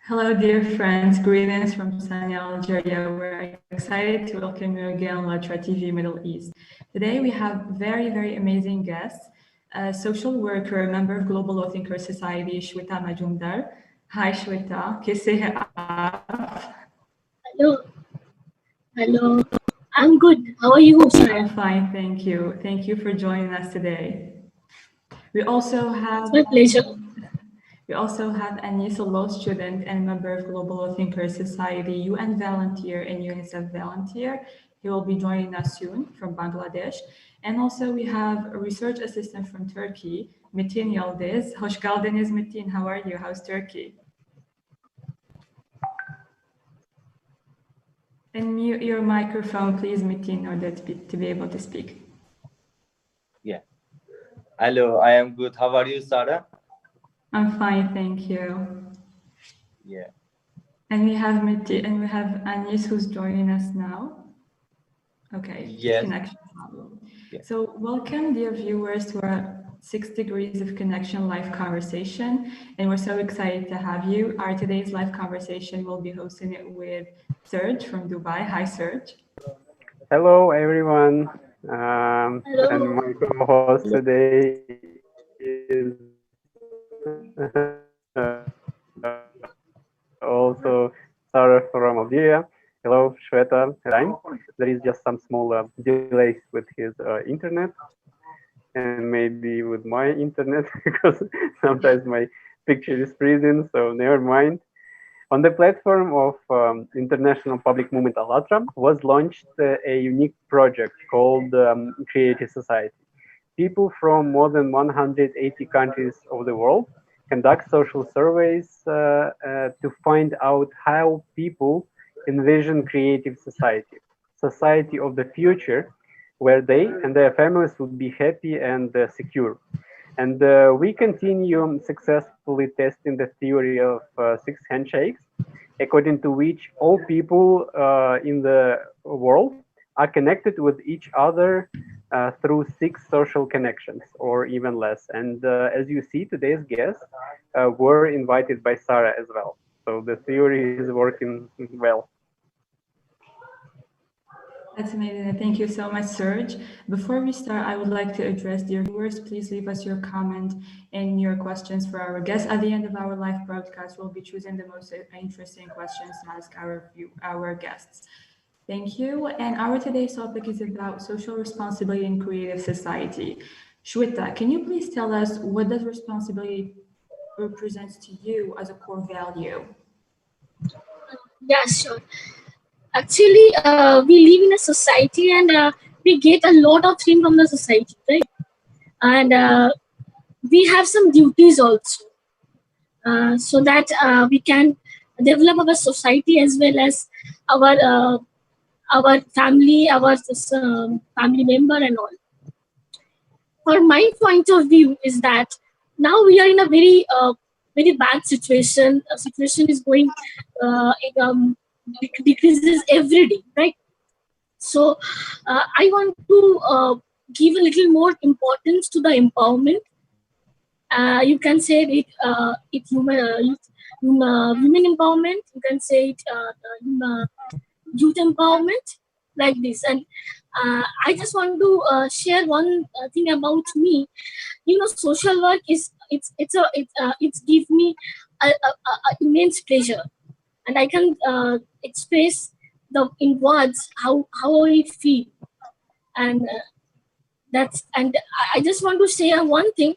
Hello, dear friends. Greetings from sunny Algeria. We're excited to welcome you again on Latra TV Middle East. Today, we have very amazing guests, a social worker, member of Global Law Thinker Society, Shweta Majumdar. Hi, Shweta. कैसे हैं आप? Hello. Hello. I'm good. How are you? I'm fine, thank you. Thank you for joining us today. We also have It's my pleasure. We also have Anis, a law student and member of Global Law Thinker Society, UN volunteer and UNICEF volunteer. He will be joining us soon from Bangladesh. And also we have a research assistant from Turkey, Metin Yildiz. Hoş geldiniz, Metin. How are you? How's Turkey? And mute your microphone, please, Metin, in order to be able to speak. Yeah. Hello, I am good. How are you, Sarah? I'm fine, thank you. Yeah. And we have Metin, and we have Anis who's joining us now. Okay, Yes. connection problem. Yeah. So welcome, dear viewers, to our 6 Degrees of Connection live conversation. And we're so excited to have you. Our today's live conversation, we'll be hosting it with Serge from Dubai. Hi, Serge. Hello, everyone. Hello. And my co-host today is also Sarah from Algeria. Hello, Shweta. There is just some small delays with his internet and maybe with my internet because sometimes my picture is freezing, so never mind. On the platform of International Public Movement Al-Atra was launched a unique project called Creative Society. People from more than 180 countries of the world conduct social surveys to find out how people envision creative society of the future, where they and their families would be happy and secure. And we continue successfully testing the theory of 6 handshakes, according to which all people in the world are connected with each other through 6 social connections, or even less. And as you see, today's guests were invited by Sarah as well. So the theory is working well. That's amazing. Thank you so much, Serge. Before we start, I would like to address dear viewers. Please leave us your comment and your questions for our guests. At the end of our live broadcast, we'll be choosing the most interesting questions to ask our guests. Thank you. And our today's topic is about social responsibility in creative society. Shweta, can you please tell us what does responsibility represents to you as a core value? Yeah, sure. Actually, we live in a society and we get a lot of things from the society, right? And we have some duties also, so that we can develop our society as well as our family, our family member and all. For my point of view is that now we are in a very bad situation. A situation is going decreases every day, right? So I want to give a little more importance to the empowerment. You can say it women empowerment. You can say it youth empowerment, like this. And I just want to share one thing about me. Social work is it's give me a immense pleasure, and I can express in words how I feel, and I just want to say one thing.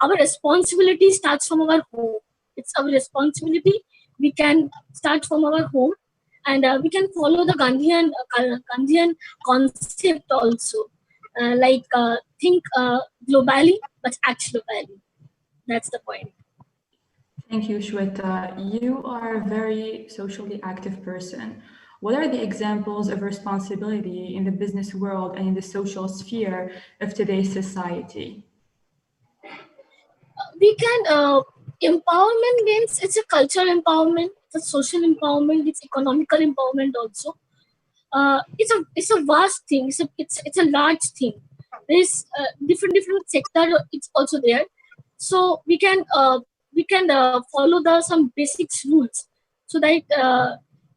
Our responsibility starts from our home. It's our responsibility. We can start from our home, and we can follow the Gandhian concept also, like think globally but act locally. That's the point. Thank you, Shweta. You are a very socially active person. What are the examples of responsibility in the business world and in the social sphere of today's society? We can empowerment means it's a cultural empowerment, it's a social empowerment, it's economical empowerment also. It's a vast thing. It's a large thing. There's different sector. It's also there. So we can follow some basic rules so that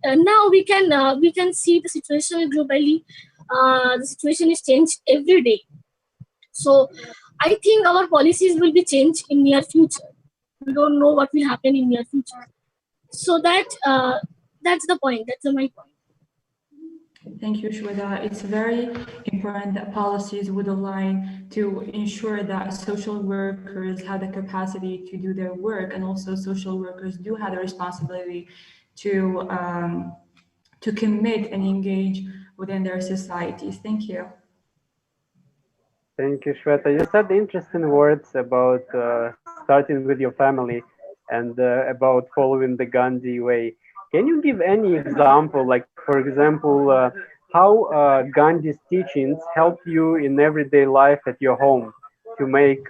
now we can see the situation globally. The situation is changed every day. So I think our policies will be changed in near future. We don't know what will happen in near future. So that's the point. That's my point. Thank you, Shweta. It's very important that policies would align to ensure that social workers have the capacity to do their work, and also social workers do have the responsibility to commit and engage within their societies. Thank you. Thank you, Shweta. You said interesting words about starting with your family and about following the Gandhi way. Can you give any example, like, for example, how Gandhi's teachings help you in everyday life at your home to make,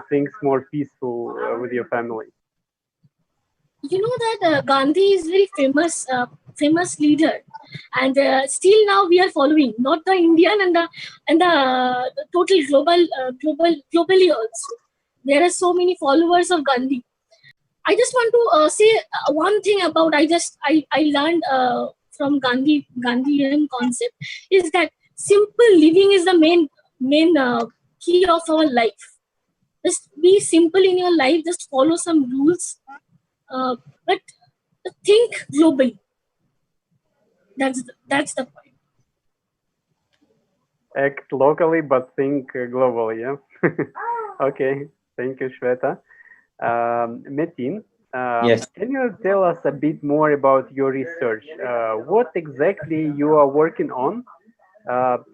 things more peaceful with your family? You know that Gandhi is very famous leader, and still now we are following, not the Indian and the total globally also. There are so many followers of Gandhi. I just want to say one thing about I learned from Gandhian concept is that simple living is the main key of our life. Just be simple in your life. Just follow some rules, but think globally. That's the point. Act locally, but think globally, yeah? Okay, thank you, Shweta. Metin, Yes. can you tell us a bit more about your research? What exactly you are working on?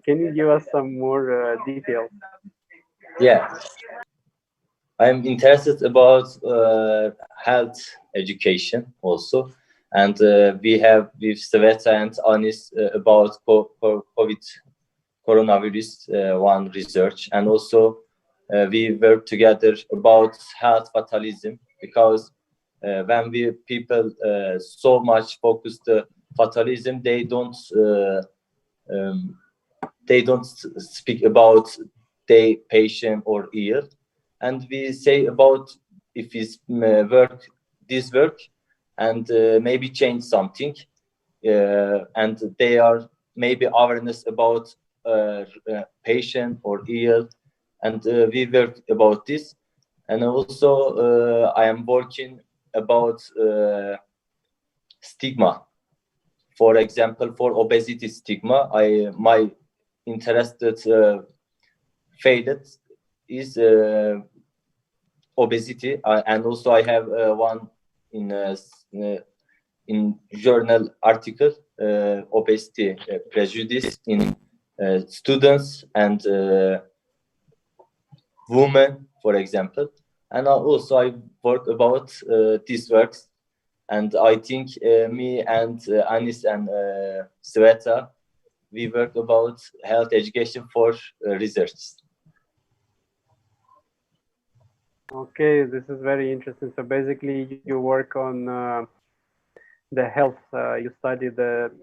Can you give us some more details? Yeah. I'm interested about health education also, and we have with Sveta and Anis about COVID coronavirus one research, and also we work together about health fatalism, because when we people so much focus the fatalism, they don't speak about they patient or ill, and we say about if it's work and maybe change something, and they are maybe awareness about patient or ill, and we work about this. And also I am working about stigma. For example, for obesity stigma, my interested field is obesity, and also I have one in journal article, obesity prejudice in students and women, for example. And also I work about these works, and I think me and Anis and Sveta, we work about health education for research. Okay, this is very interesting. So basically, you work on the health. You study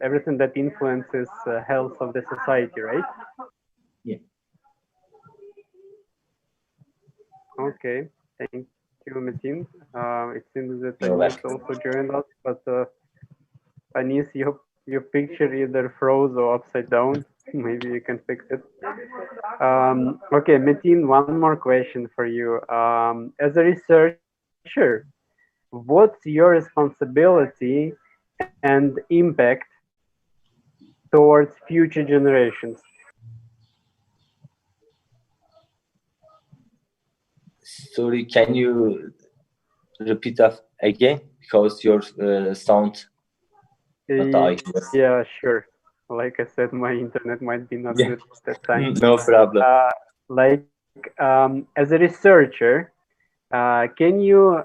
everything that influences health of the society, right? Yeah. Okay, thank you, Metin. It seems that You're Anis welcome. also joined us, but Anis, your picture either froze or upside down. Maybe you can fix it. Okay, Metin, one more question for you. As a researcher, what's your responsibility and impact towards future generations? Sorry, can you repeat that again? Because your sound. Yeah, sure. Like I said, my internet might be not good at that time. No problem. As a researcher, can you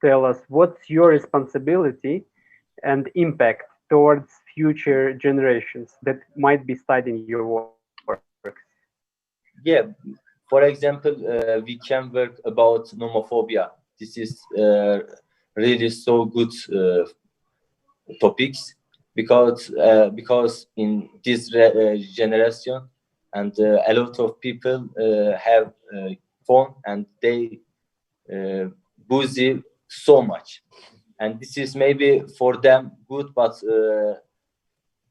tell us what's your responsibility and impact towards future generations that might be studying your works? Yeah, for example, we can work about nomophobia. This is really so good topics, because in this generation, and a lot of people have phone, and they busy so much, and this is maybe for them good, but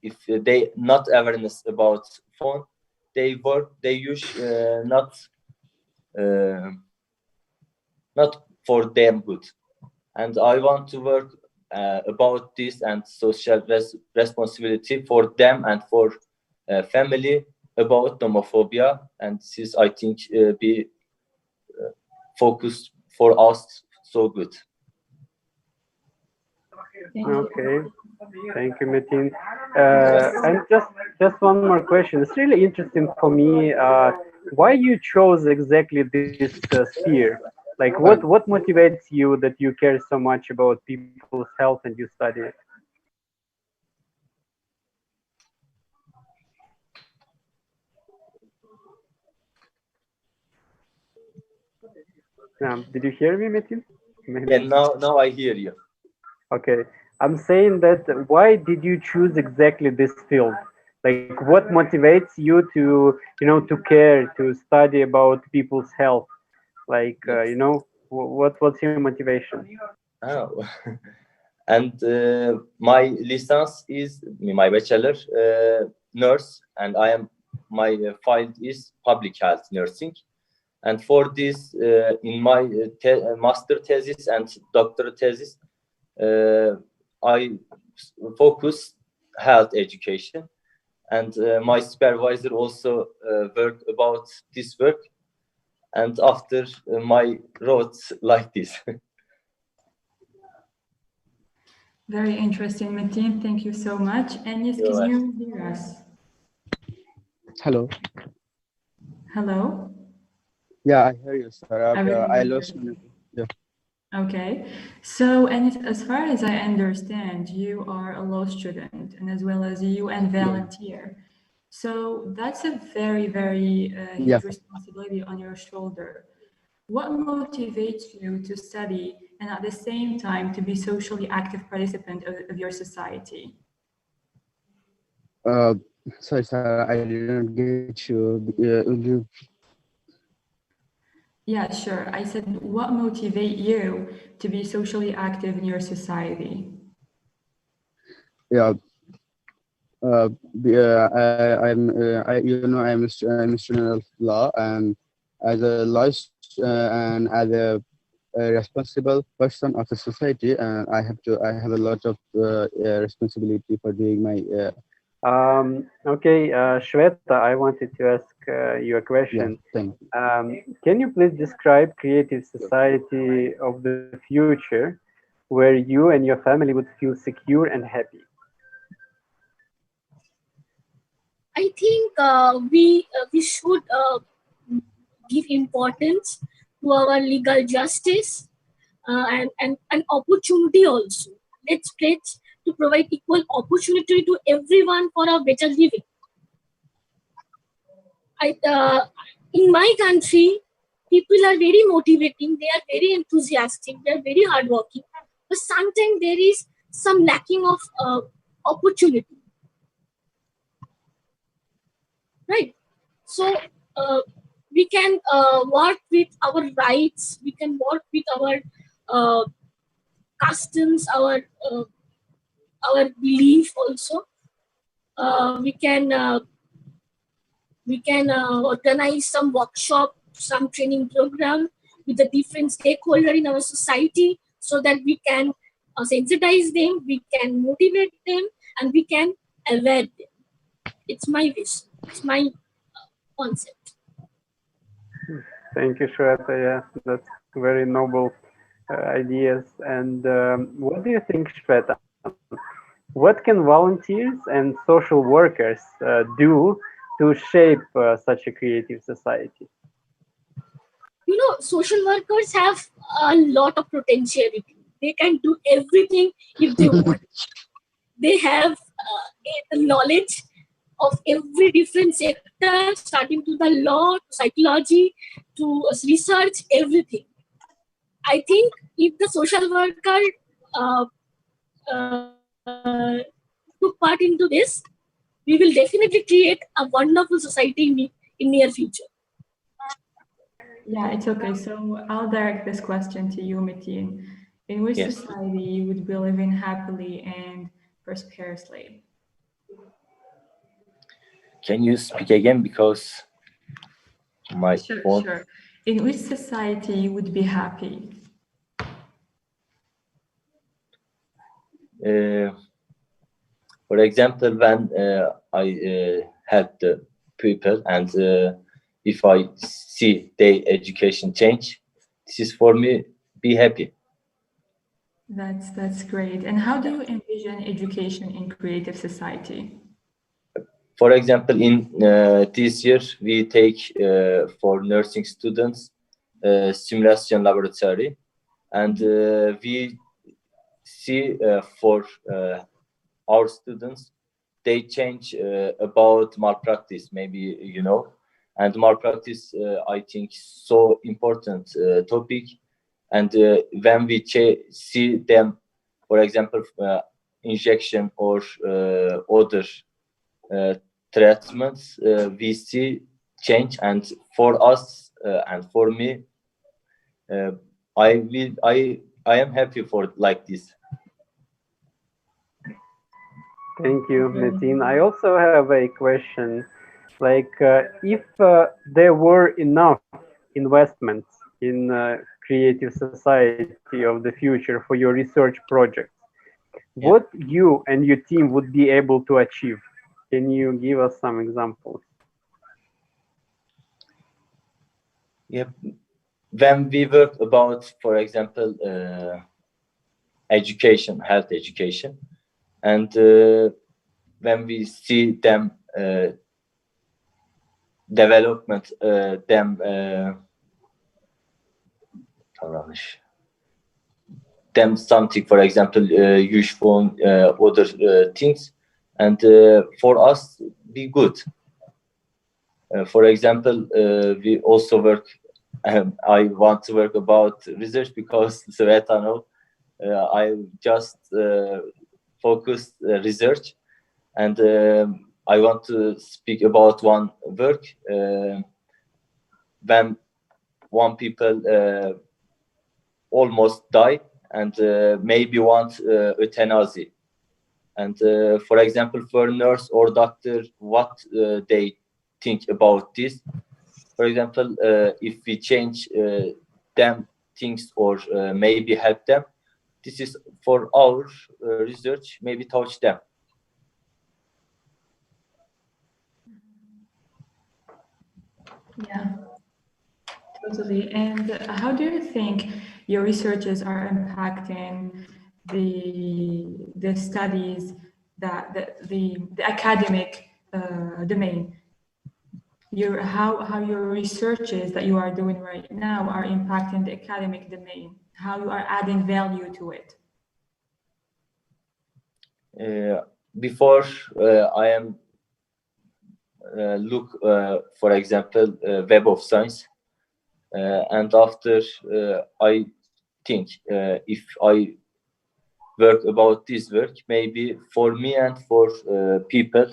if they not awareness about phone, they use not for them good. And I want to work about this and social responsibility for them and for family about homophobia, and this is, I think, be focused for us so good. Okay, thank you, Metin. And just one more question. It's really interesting for me. Why you chose exactly this sphere? Like, what motivates you that you care so much about people's health and you study it? Did you hear me, Metin? Yeah, now I hear you. Okay, I'm saying that why did you choose exactly this field? Like, what motivates you to, to care, to study about people's health? Like, what's your motivation? Oh. And my license is my bachelor nurse, and my field is public health nursing. And for this, in my master thesis and doctoral thesis, I focus health education, and my supervisor also worked about this work. And after my wrote like this. Very interesting, Metin. Thank you so much. And yes, can you hear us? Hello. Hello? Yeah, I hear you, sir. Everything I is lost good. you. Yeah. Okay. So, and as far as I understand, you are a law student and as well as a UN volunteer. So that's a very, very huge responsibility on your shoulder. What motivates you to study and at the same time to be socially active participant of your society? Sorry, sir. I didn't get you. Will you? Yeah, sure. I said, what motivate you to be socially active in your society? Yeah. I'm a student of law, and as a and as a responsible person of the society, and I have a lot of responsibility for doing my. Okay, Shweta, I wanted to ask you a question. Thank you. Can you please describe creative society of the future where you and your family would feel secure and happy? I think we should give importance to our legal justice and opportunity also. Let's pledge to provide equal opportunity to everyone for a better living. In my country, people are very motivating. They are very enthusiastic. They are very hardworking. But sometimes there is some lacking of opportunity. Right? So we can work with our rights. We can work with our customs, our belief also. We can organize some workshop, some training program with the different stakeholders in our society, so that we can sensitize them, we can motivate them, and we can aware them. It's my wish. It's my concept. Thank you, Shweta. Yeah, that's very noble ideas. And what do you think, Shweta? What can volunteers and social workers do to shape such a creative society? Social workers have a lot of potentiality. They can do everything if they want. They have the knowledge of every different sector, starting to the law, to psychology, to research, everything. I think if the social worker took part into this, we will definitely create a wonderful society in near future. Yeah, it's okay. So I'll direct this question to you, Metin. In which Yes. society would we live in happily and prosperously? Can you speak again because my phone? Sure. In which society you would be happy? For example, when I help the people and if I see their education change, this is for me be happy. That's great. And how do you envision education in creative society? For example, in this year, we take for nursing students simulation laboratory, and we see for our students, they change about malpractice, maybe you know, and malpractice, I think, so important topic. And when we see them, for example, injection or other treatments, we see change. And for us and for me, I am happy for like this. Thank you, Metin. I also have a question. Like, if there were enough investments in creative society of the future for your research projects, what you and your team would be able to achieve? Can you give us some examples? Yep. When we work about, for example, education, health education, and when we see them development, them something, for example, useful other things, and for us be good. For example, we also work. I want to work about research because Sveta know I just focused research, and I want to speak about one work when one people almost die and maybe want euthanasia. And for example, for nurse or doctor, what they think about this. For example, if we change them things or maybe help them, this is for our research, maybe touch them. Yeah, totally. And how do you think your researches are impacting the studies, the academic domain? How your researches that you are doing right now are impacting the academic domain, how you are adding value to it? Before I am look, for example, Web of Science, and after I think if I work about this work, maybe for me and for people,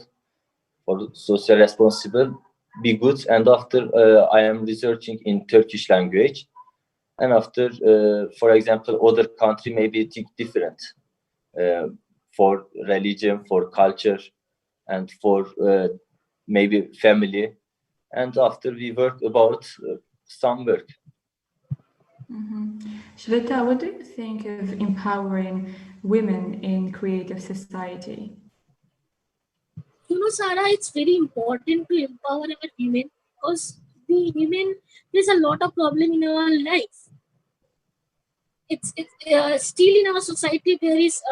for social responsible, be good. And after I am researching in Turkish language, and after, for example, other country maybe think different for religion, for culture, and for maybe family. And after we work about some work. Shweta, what do you think of empowering women in creative society? You know, Sarah, it's very important to empower our women because the women, there's a lot of problem in our life. It's still in our society there is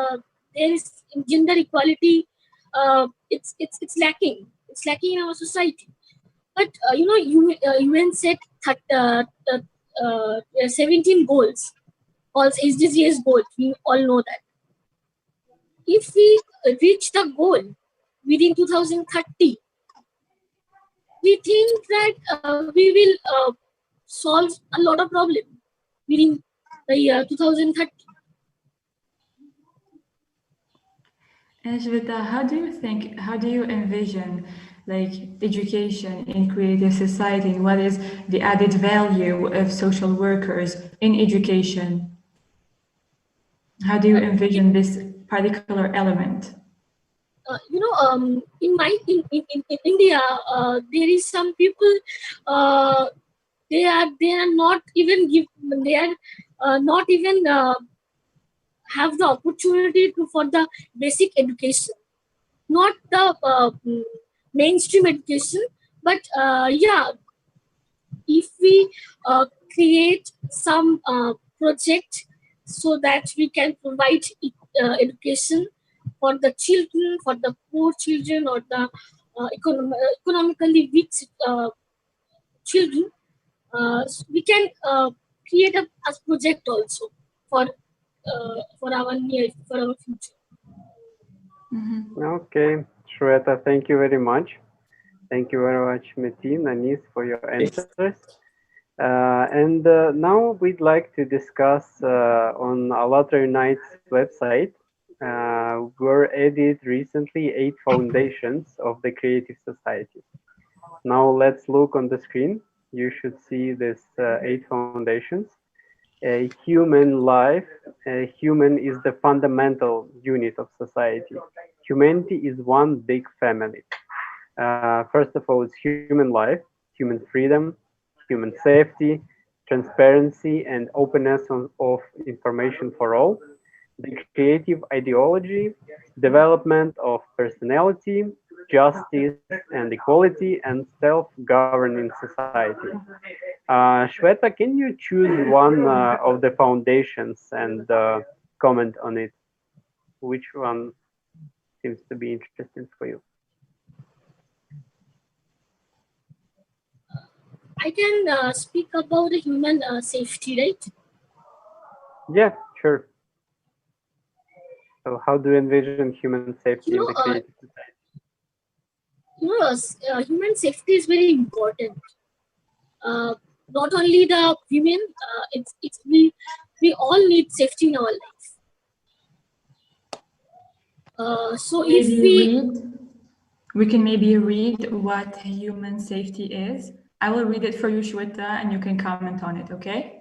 gender equality. It's lacking. It's lacking in our society. But you know, UN set 17 goals, all SDGs goals. We all know that. If we reach the goal within 2030, we think that we will solve a lot of problems within the year 2030. And Shweta, how do you envision like education in creative society, and what is the added value of social workers in education? How do you envision this particular element? In India, there is some people. They are not even not even have the opportunity for the basic education, not the mainstream education, but if we create some project so that we can provide education for the children, for the poor children, or the economically weak children, we can create a project also for our future. Okay, Shweta, thank you very much. Thank you very much, Metin, Anis, for your answers. And now we'd like to discuss on ALLATRA Unite's website were added recently 8 foundations of the Creative Society. Now let's look on the screen. You should see this 8 foundations. A human life, a human is the fundamental unit of society. Humanity is one big family. First of all, it's human life, human freedom, human safety, transparency, and openness of information for all, the creative ideology, development of personality, justice and equality, and self-governing society. Shweta, can you choose one of the foundations and comment on it? Which one seems to be interesting for you? I can speak about the human safety, right? Yeah, sure. So how do you envision human safety in the creative society? Human safety is very important. Not only the women, we all need safety in our life. So if we can maybe read what human safety is. I will read it for you, Shweta, and you can comment on it, okay?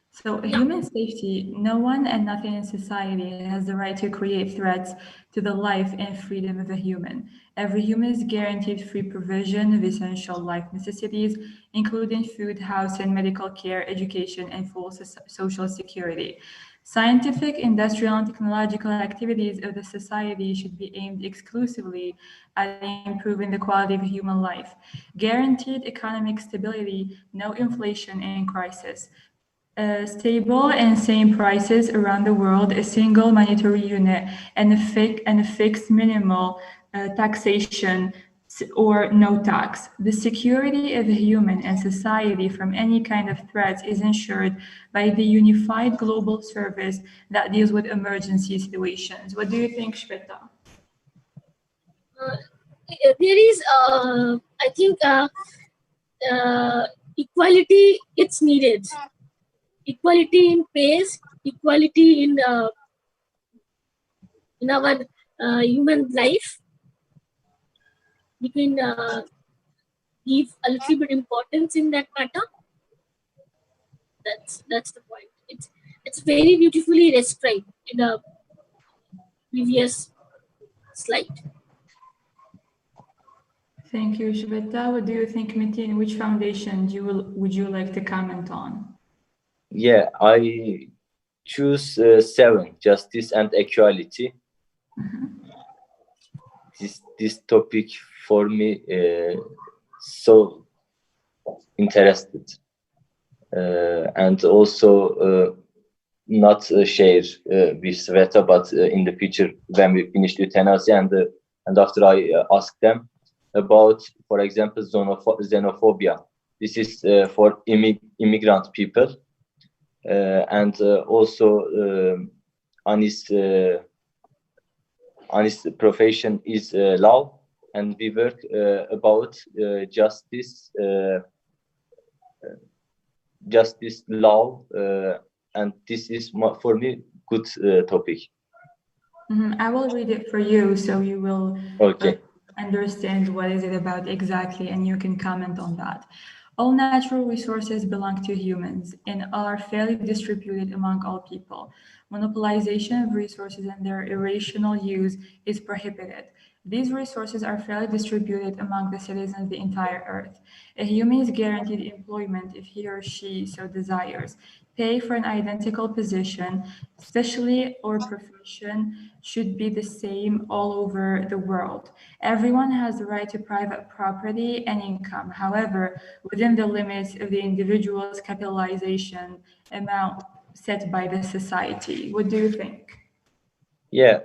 So human safety, no one and nothing in society has the right to create threats to the life and freedom of a human. Every human is guaranteed free provision of essential life necessities, including food, house, and medical care, education, and full social security. Scientific, industrial, and technological activities of the society should be aimed exclusively at improving the quality of human life. Guaranteed economic stability, no inflation and crisis. Stable and same prices around the world, a single monetary unit, and a fixed minimal taxation or no tax. The security of a human and society from any kind of threats is ensured by the unified global service that deals with emergency situations. What do you think, Shweta? There is, I think, equality. It's needed. Equality in pays, equality in our human life. We can give a little bit importance in that matter. That's the point. It's very beautifully described in the previous slide. Thank you, Shweta. What do you think, Metin? Which foundation would you like to comment on? Yeah, I choose 7, justice and equality. This topic for me so interested, and also not share with Sveta, but in the future when we finish euthanasia and after I ask them about, for example, xenophobia. This is for immigrant people, and also Anis' profession is law, and we work about justice law, and this is for me good topic. I will read it for you so you will okay. Understand what is it about exactly, and you can comment on that. All natural resources belong to humans and are fairly distributed among all people. Monopolization of resources and their irrational use is prohibited. These resources are fairly distributed among the citizens of the entire earth. A human is guaranteed employment if he or she so desires. Pay for an identical position, specialty or profession, should be the same all over the world. Everyone has the right to private property and income. However, within the limits of the individual's capitalization amount set by the society. What do you think? Yeah,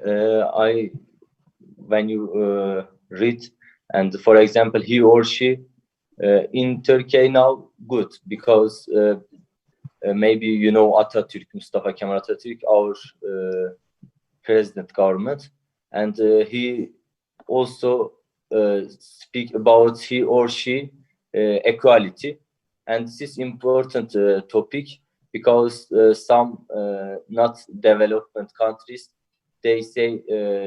when you read, and for example, he or she in Turkey now good because maybe you know Atatürk, Mustafa Kemal Atatürk, our president government, and he also speak about he or she equality, and this is important topic because some not development countries, they say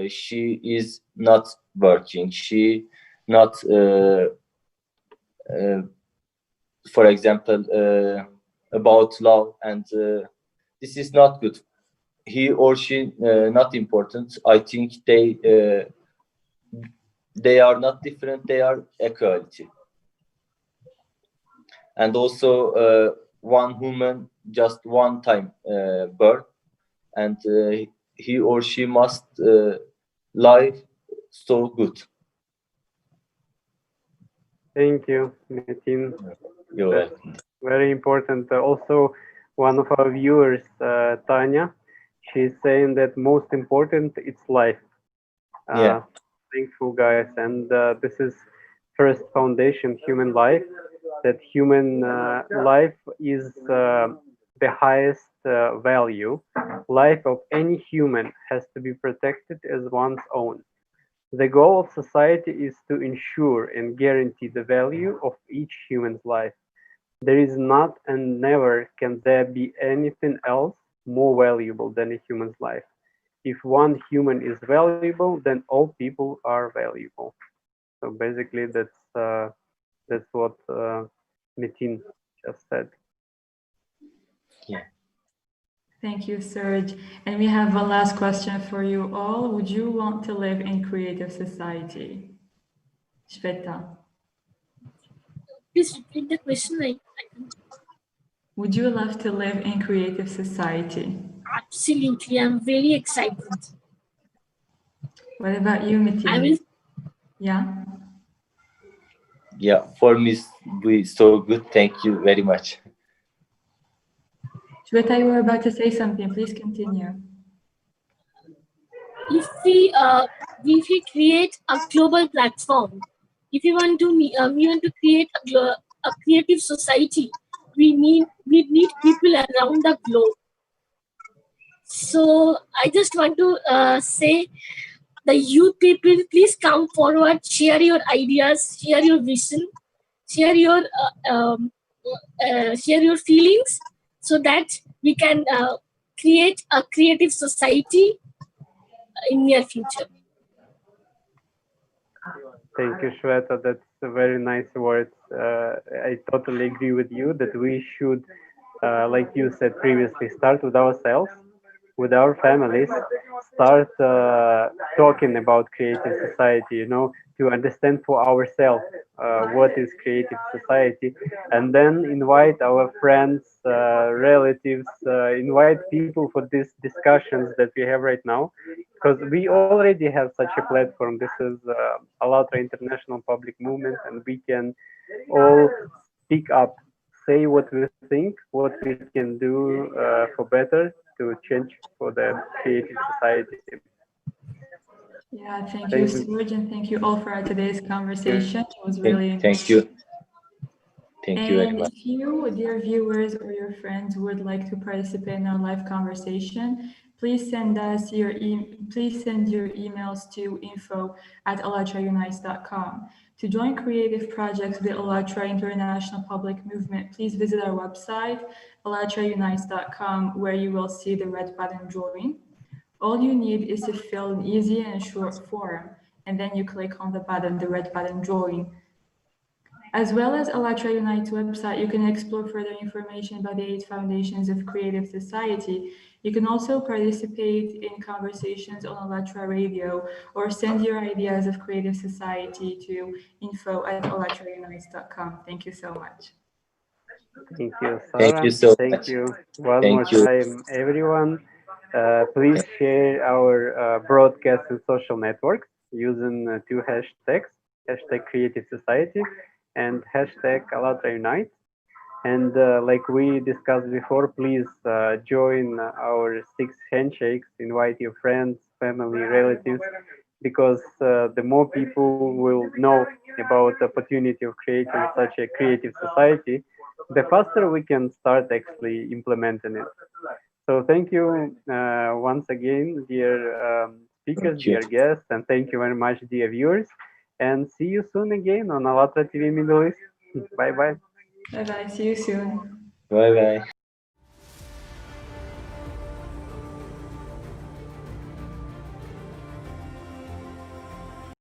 she is not working, she not for example about law, and this is not good. He or she not important. I think they are not different, they are equality. And also one human just one time birth, and he or she must live so good. Thank you, Metin. You're welcome. Very important. Also, one of our viewers, Tanya, she's saying that most important it's life. Yeah. Thankful, guys, and this is first foundation, human life. That human life is the highest value. Life of any human has to be protected as one's own. The goal of society is to ensure and guarantee the value of each human's life. There is not and never can there be anything else more valuable than a human's life. If one human is valuable, then all people are valuable. So basically, that's what Metin just said. Yeah. Thank you, Serge. And we have a last question for you all. Would you want to live in creative society? Shweta. Please repeat the question. Would you love to live in creative society? Absolutely, I'm very excited. What about you, Metin? I will. Yeah. Yeah, for me we so good. Thank you very much. Shweta, you were about to say something. Please continue. If we create a global platform, if we want to create a creative society, we need people around the globe. So I just want to say, the youth people, please come forward, share your ideas, share your vision, share your feelings, so that we can create a creative society in near future. Thank you, Shweta. That's a very nice words. I totally agree with you that we should, like you said previously, start with ourselves, with our families, start talking about creative society, you know, to understand for ourselves what is creative society, and then invite our friends, relatives, invite people for these discussions that we have right now, because we already have such a platform. This is Allatra International Public Movement, and we can all speak up, say what we think, what we can do for better, to change for the creative society. Yeah, thank you, Serge, and thank you all for our today's conversation. It was really Thank you. Thank you very And much. if you, dear viewers, or your friends would like to participate in our live conversation, please send us your emails to info@allatraunites.com. To join creative projects with Allatra International Public Movement, please visit our website, allatraunites.com, where you will see the red button join. All you need is to fill an easy and short form, and then you click on the button, the red button join. As well as ALLATRA Unite's website, you can explore further information about the 8 foundations of Creative Society. You can also participate in conversations on ALLATRA Radio or send your ideas of Creative Society to info@allatraunites.com. Thank you so much. Thank you, Sarah. Thank you so Thank much. you one Thank more you. time, everyone. Please share our broadcast in social networks using 2 hashtags, hashtag Creative Society and hashtag ALLATRA Unite. And like we discussed before, please join our 6 handshakes, invite your friends, family, relatives, because the more people will know about the opportunity of creating such a creative society, the faster we can start actually implementing it. So thank you once again, dear speakers, Thank you. dear guests, and thank you very much, dear viewers. And see you soon again on ALLATRA TV Middle East. Bye-bye. Bye-bye. See you soon. Bye bye.